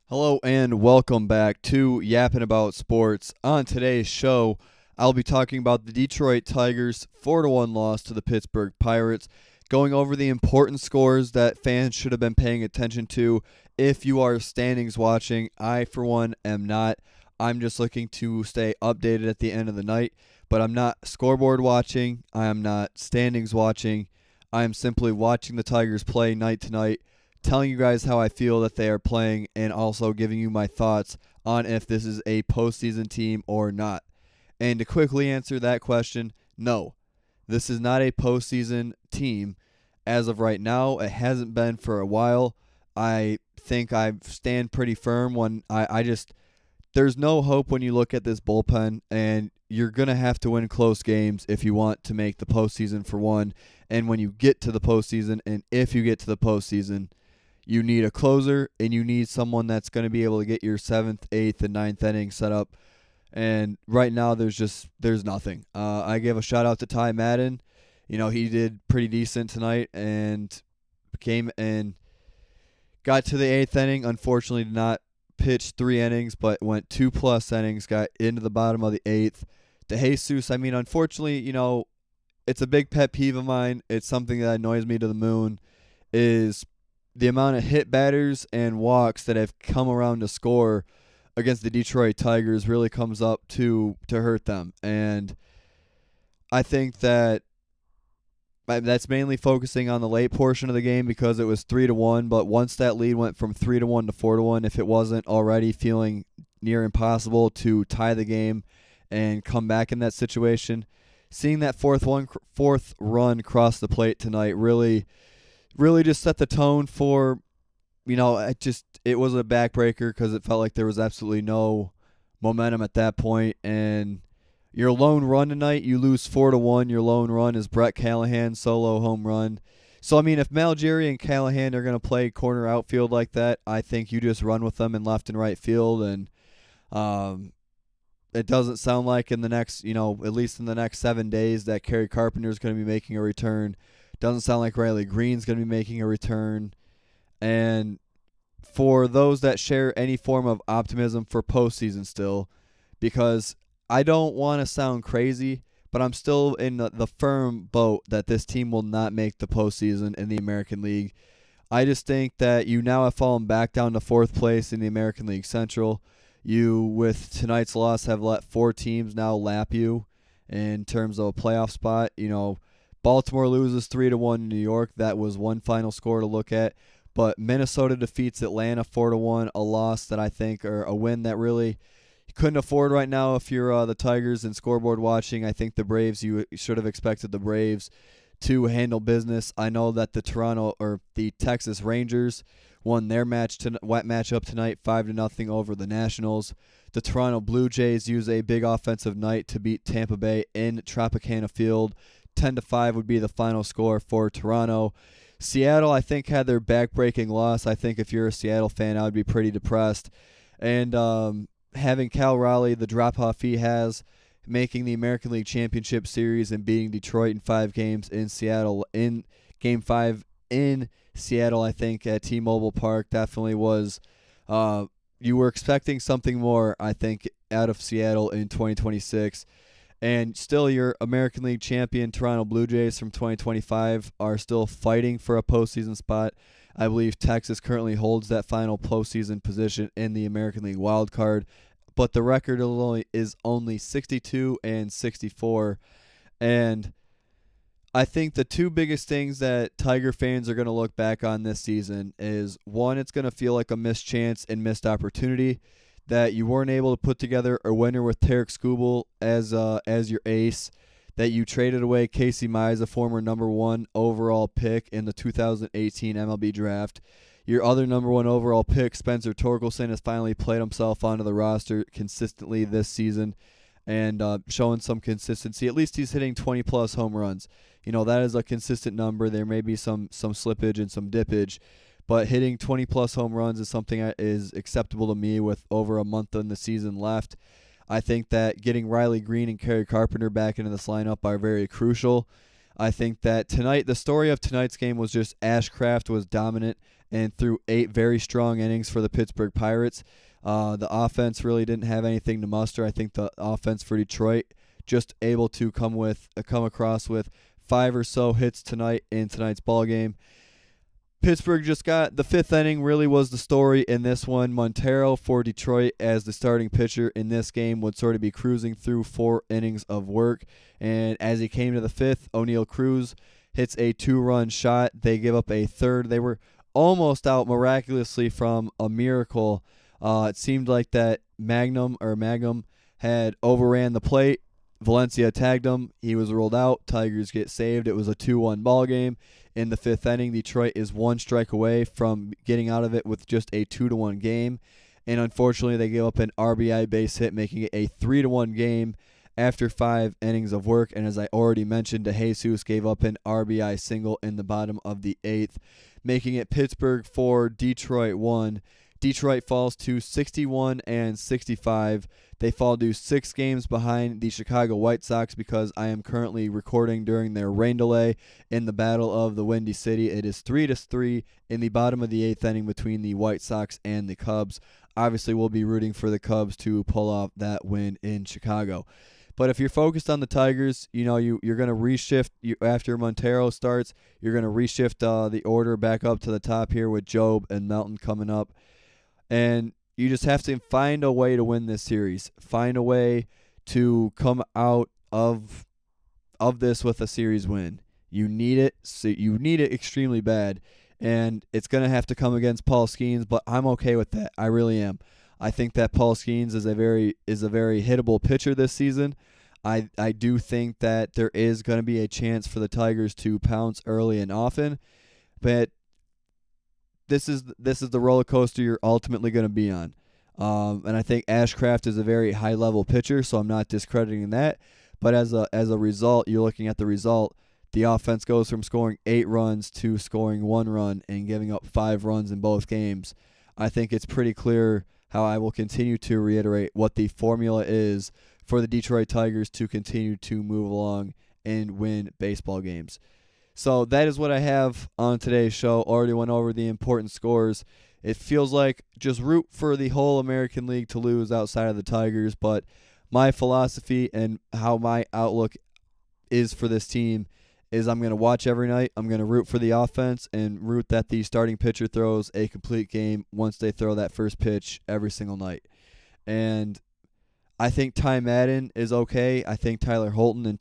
Hello and welcome back to Yapping About Sports. On today's show, I'll be talking about the Detroit Tigers' 4-1 loss to the Pittsburgh Pirates, going over the important scores that fans should have been paying attention to if you are standings watching. I, for one, am not. I'm just looking to stay updated at the end of the night, but I'm not scoreboard watching. I am not standings watching. I am simply watching the Tigers play night to night, telling you guys how I feel that they are playing, and also giving you my thoughts on if this is a postseason team or not. And to quickly answer that question, no, this is not a postseason team as of right now. It hasn't been for a while. I think I stand pretty firm when I just there's no hope when you look at this bullpen, and you're going to have to win close games if you want to make the postseason for one. And when you get to the postseason, and if you get to the postseason, you need a closer, and you need someone that's going to be able to get your seventh, eighth, and ninth inning set up. And right now, there's nothing. I give a shout out to Ty Madden. You know, he did pretty decent tonight and came and got to the eighth inning. Unfortunately, did not pitch 3 innings, but went 2+ innings. Got into the bottom of the eighth. De Jesus, I mean, unfortunately, it's a big pet peeve of mine. It's something that annoys me to the moon. Is the amount of hit batters and walks that have come around to score against the Detroit Tigers really comes up to hurt them. And I think that's mainly focusing on the late portion of the game because it was 3-1. But once that lead went from 3-1 to 4-1, if it wasn't already feeling near impossible to tie the game and come back in that situation, seeing that fourth run cross the plate tonight really just set the tone for, it was a backbreaker because it felt like there was absolutely no momentum at that point. And your lone run tonight, you lose 4-1. Your lone run is Brett Callahan's solo home run. So, I mean, if Malgeri and Callahan are going to play corner outfield like that, I think you just run with them in left and right field. And it doesn't sound like in the next, at least in the next 7 days, that Kerry Carpenter is going to be making a return. Doesn't sound like Riley Green's going to be making a return. And for those that share any form of optimism for postseason still, because I don't want to sound crazy, but I'm still in the firm boat that this team will not make the postseason in the American League. I just think that you now have fallen back down to fourth place in the American League Central. You, with tonight's loss, have let 4 teams now lap you in terms of a playoff spot. Baltimore loses 3-1 in New York. That was one final score to look at. But Minnesota defeats Atlanta 4-1, a loss that I think, or a win that really you couldn't afford right now if you're the Tigers and scoreboard watching. I think the Braves, you should have expected the Braves to handle business. I know that the Texas Rangers won their matchup tonight 5-0 over the Nationals. The Toronto Blue Jays use a big offensive night to beat Tampa Bay in Tropicana Field. 10-5 would be the final score for Toronto. Seattle, I think, had their back-breaking loss. I think if you're a Seattle fan, I would be pretty depressed. And having Cal Raleigh, the drop-off he has, making the American League Championship Series and beating Detroit in 5 games in Seattle, in Game 5 in Seattle, I think, at T-Mobile Park, definitely was you were expecting something more, I think, out of Seattle in 2026. And still, your American League champion Toronto Blue Jays from 2025 are still fighting for a postseason spot. I believe Texas currently holds that final postseason position in the American League wild card, but the record is only 62-64. And I think the 2 biggest things that Tiger fans are going to look back on this season is, one, it's going to feel like a missed chance and missed opportunity that you weren't able to put together a winner with Tarek Skubal as your ace, that you traded away Casey Mize, a former number 1 overall pick in the 2018 MLB draft. Your other number 1 overall pick, Spencer Torkelson, has finally played himself onto the roster consistently this season and showing some consistency. At least he's hitting 20-plus home runs. That is a consistent number. There may be some slippage and some dippage, but hitting 20-plus home runs is something that is acceptable to me with over a month in the season left. I think that getting Riley Green and Kerry Carpenter back into this lineup are very crucial. I think that the story of tonight's game was just Ashcraft was dominant. and threw 8 very strong innings for the Pittsburgh Pirates. The offense really didn't have anything to muster. I think the offense for Detroit just able to come across with 5 or so hits tonight in tonight's ball game. Pittsburgh just got the 5th inning really was the story in this one. Montero for Detroit as the starting pitcher in this game would sort of be cruising through 4 innings of work. And as he came to the 5th, O'Neal Cruz hits a 2-run shot. They give up a third. They were almost out miraculously from a miracle. It seemed like that Magnum had overran the plate. Valencia tagged him. He was ruled out. Tigers get saved. It was a 2-1 ball game. In the 5th inning, Detroit is 1 strike away from getting out of it with just a 2-1 game. And unfortunately, they gave up an RBI base hit, making it a 3-1 game after 5 innings of work. And as I already mentioned, DeJesus gave up an RBI single in the bottom of the 8th, making it Pittsburgh 4, Detroit 1. Detroit falls to 61-65. They fall to 6 games behind the Chicago White Sox because I am currently recording during their rain delay in the Battle of the Windy City. It is 3-3 in the bottom of the 8th inning between the White Sox and the Cubs. Obviously, we'll be rooting for the Cubs to pull off that win in Chicago. But if you're focused on the Tigers, you're going to reshift after Montero starts. You're going to reshift the order back up to the top here with Job and Melton coming up. And you just have to find a way to win this series. Find a way to come out of this with a series win. You need it. So you need it extremely bad. And it's going to have to come against Paul Skeens, but I'm okay with that. I really am. I think that Paul Skeens is a very hittable pitcher this season. I do think that there is going to be a chance for the Tigers to pounce early and often, but this is the roller coaster you're ultimately going to be on. And I think Ashcraft is a very high-level pitcher, so I'm not discrediting that. But as a result, you're looking at the result. The offense goes from scoring 8 runs to scoring 1 run and giving up 5 runs in both games. I think it's pretty clear how I will continue to reiterate what the formula is for the Detroit Tigers to continue to move along and win baseball games. So that is what I have on today's show. Already went over the important scores. It feels like just root for the whole American League to lose outside of the Tigers, but my philosophy and how my outlook is for this team is I'm going to watch every night. I'm going to root for the offense and root that the starting pitcher throws a complete game once they throw that first pitch every single night. And I think Ty Madden is okay. I think Tyler Holton and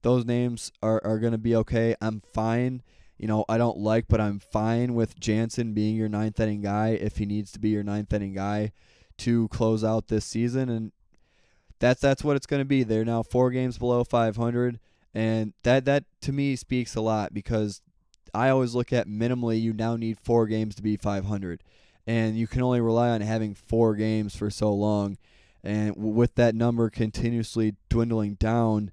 those names are going to be okay. I'm fine. I don't but I'm fine with Jansen being your 9th inning guy if he needs to be your 9th inning guy to close out this season. And that's what it's going to be. They're now 4 games below 500. And that to me speaks a lot because I always look at minimally you now need 4 games to be 500. And you can only rely on having 4 games for so long. And with that number continuously dwindling down,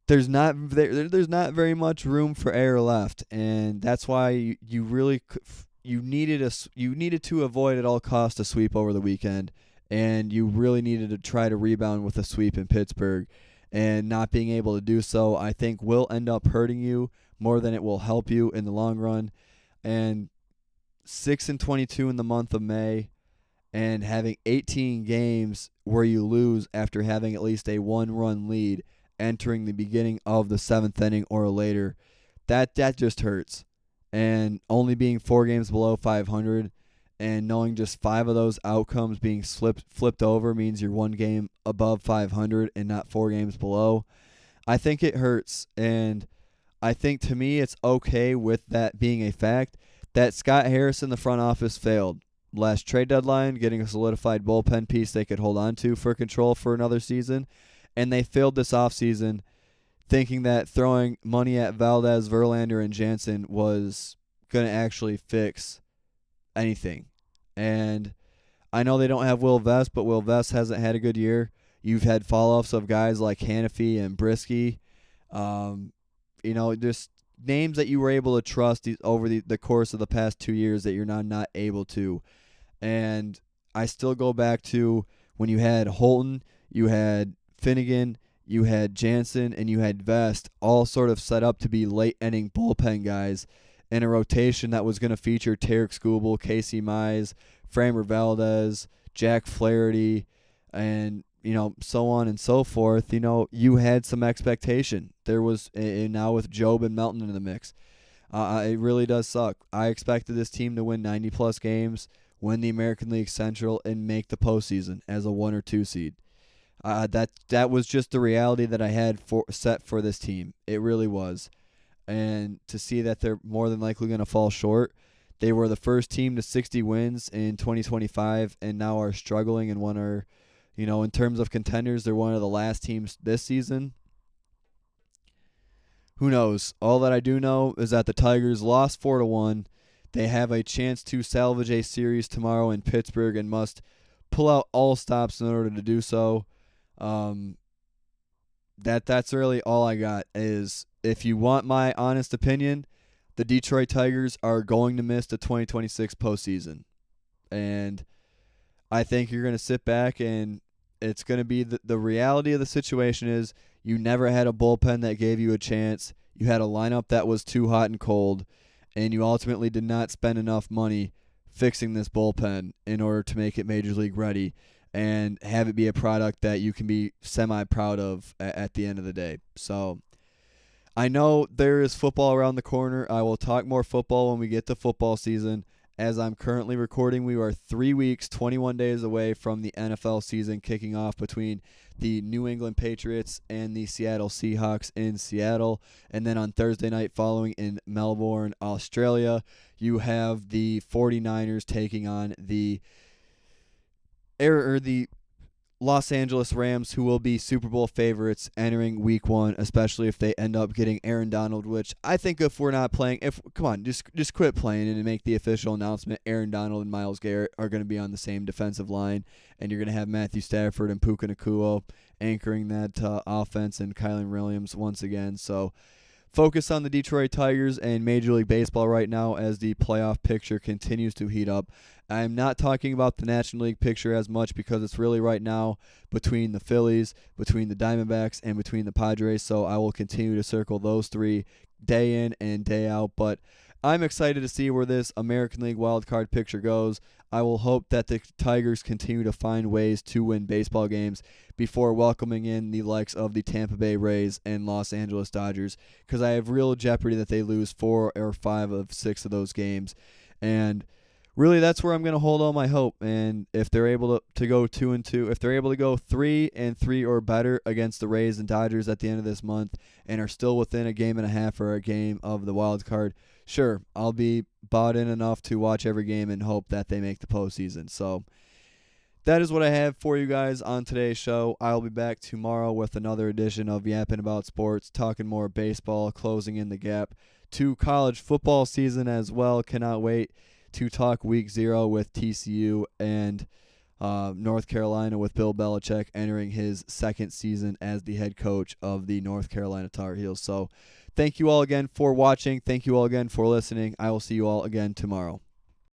there's not very much room for error left, and that's why you needed to avoid at all costs a sweep over the weekend, and you really needed to try to rebound with a sweep in Pittsburgh, and not being able to do so I think will end up hurting you more than it will help you in the long run. And 6-22 in the month of May, and having 18 games where you lose after having at least a 1-run lead entering the beginning of the 7th inning or later, that just hurts. And only being 4 games below 500 and knowing just 5 of those outcomes being flipped over means you're 1 game above 500 and not 4 games below, I think it hurts. And I think to me it's okay with that being a fact that Scott Harris in the front office failed. Last trade deadline, getting a solidified bullpen piece they could hold on to for control for another season. And they failed this offseason thinking that throwing money at Valdez, Verlander, and Jansen was going to actually fix anything. And I know they don't have Will Vest, but Will Vest hasn't had a good year. You've had fall-offs of guys like Hannafy and Brisky. Just names that you were able to trust over the course of the past 2 years that you're now not able to. And I still go back to when you had Holton, you had Finnegan, you had Jansen, and you had Vest all sort of set up to be late inning bullpen guys. in a rotation that was going to feature Tarek Skubal, Casey Mize, Framber Valdez, Jack Flaherty, and so on and so forth. You had some expectation. There was, and now with Job and Melton in the mix, it really does suck. I expected this team to win 90 plus games, win the American League Central, and make the postseason as a 1 or 2 seed. That was just the reality that I had set for this team. It really was. And to see that they're more than likely going to fall short. They were the first team to 60 wins in 2025 and now are struggling and in terms of contenders, they're one of the last teams this season. Who knows? All that I do know is that the Tigers lost 4-1. They have a chance to salvage a series tomorrow in Pittsburgh and must pull out all stops in order to do so. That's really all I got. Is if you want my honest opinion, the Detroit Tigers are going to miss the 2026 postseason. And I think you're going to sit back and it's going to be the reality of the situation is you never had a bullpen that gave you a chance. You had a lineup that was too hot and cold, and you ultimately did not spend enough money fixing this bullpen in order to make it Major League ready and have it be a product that you can be semi-proud of at the end of the day. So I know there is football around the corner. I will talk more football when we get to football season. As I'm currently recording, we are 3 weeks, 21 days away from the NFL season kicking off between the New England Patriots and the Seattle Seahawks in Seattle. And then on Thursday night following in Melbourne, Australia, you have the 49ers taking on the Los Angeles Rams, who will be Super Bowl favorites entering Week 1, especially if they end up getting Aaron Donald, which I think if we're not playing, just quit playing and make the official announcement. Aaron Donald and Myles Garrett are going to be on the same defensive line, and you're going to have Matthew Stafford and Puka Nacua anchoring that offense and Kylen Williams once again. So focus on the Detroit Tigers and Major League Baseball right now as the playoff picture continues to heat up. I'm not talking about the National League picture as much because it's really right now between the Phillies, between the Diamondbacks, and between the Padres, so I will continue to circle those three day in and day out. But I'm excited to see where this American League wildcard picture goes. I will hope that the Tigers continue to find ways to win baseball games before welcoming in the likes of the Tampa Bay Rays and Los Angeles Dodgers, because I have real jeopardy that they lose 4 or 5 of 6 of those games. And really, that's where I'm going to hold all my hope. And if they're able to go 2-2, if they're able to go 3-3 or better against the Rays and Dodgers at the end of this month and are still within a game and a half or a game of the wild card, sure, I'll be bought in enough to watch every game and hope that they make the postseason. So that is what I have for you guys on today's show. I'll be back tomorrow with another edition of Yapping About Sports, talking more baseball, closing in the gap to college football season as well. Cannot wait to talk Week 0 with TCU and North Carolina with Bill Belichick entering his second season as the head coach of the North Carolina Tar Heels. So thank you all again for watching. Thank you all again for listening. I will see you all again tomorrow.